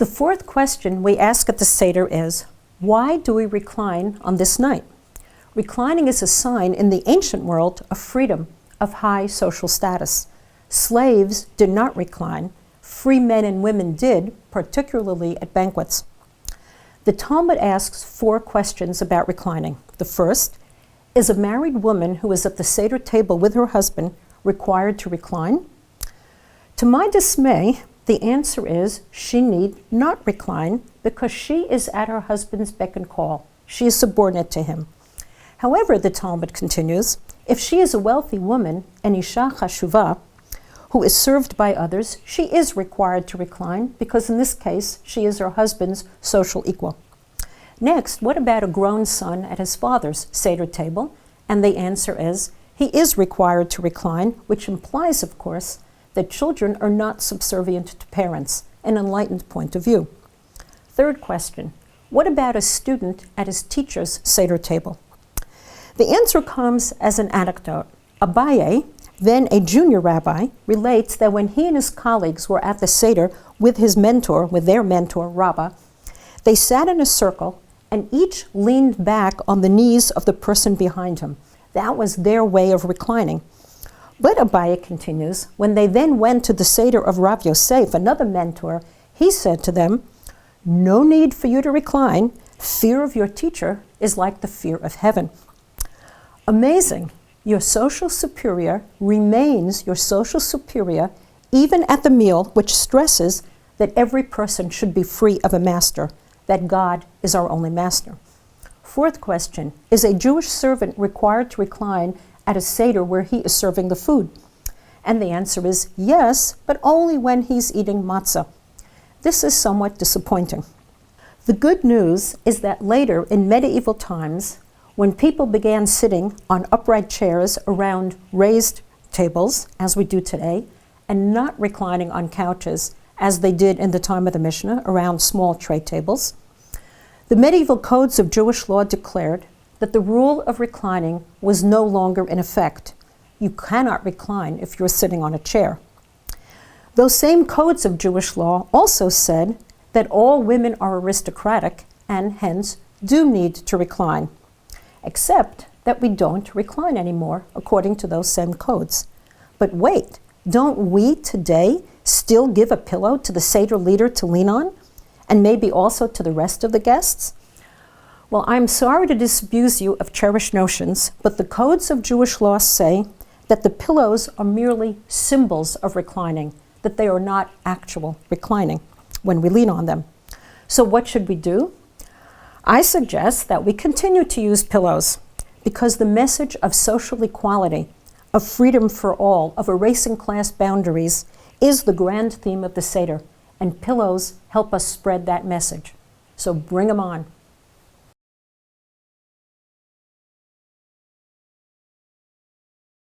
The fourth question we ask at the Seder is, why do we recline on this night? Reclining is a sign in the ancient world of freedom, of high social status. Slaves did not recline. Free men and women did, particularly at banquets. The Talmud asks 4 questions about reclining. The first, is a married woman who is at the Seder table with her husband required to recline? To my dismay, the answer is she need not recline because she is at her husband's beck and call. She is subordinate to him. However, the Talmud continues, if she is a wealthy woman, an isha chashuvah, who is served by others, she is required to recline because in this case, she is her husband's social equal. Next, what about a grown son at his father's Seder table? And the answer is, he is required to recline, which implies, of course, that children are not subservient to parents, an enlightened point of view. Third question, what about a student at his teacher's Seder table? The answer comes as an anecdote. Abaye, then a junior rabbi, relates that when he and his colleagues were at the Seder with their mentor, Rabbi, they sat in a circle and each leaned back on the knees of the person behind him. That was their way of reclining. But Abaye continues, when they then went to the Seder of Rav Yosef, another mentor, he said to them, no need for you to recline. Fear of your teacher is like the fear of heaven. Amazing. Your social superior remains your social superior even at the meal, which stresses that every person should be free of a master, that God is our only master. Fourth question, is a Jewish servant required to recline at a Seder where he is serving the food? And the answer is yes, but only when he's eating matzah. This is somewhat disappointing. The good news is that later in medieval times, when people began sitting on upright chairs around raised tables, as we do today, and not reclining on couches, as they did in the time of the Mishnah, around small tray tables, the medieval codes of Jewish law declared that the rule of reclining was no longer in effect. You cannot recline if you're sitting on a chair. Those same codes of Jewish law also said that all women are aristocratic and hence do need to recline, except that we don't recline anymore according to those same codes. But wait, don't we today still give a pillow to the Seder leader to lean on, and maybe also to the rest of the guests? Well, I'm sorry to disabuse you of cherished notions, but the codes of Jewish law say that the pillows are merely symbols of reclining, that they are not actual reclining when we lean on them. So what should we do? I suggest that we continue to use pillows because the message of social equality, of freedom for all, of erasing class boundaries is the grand theme of the Seder, and pillows help us spread that message. So bring them on.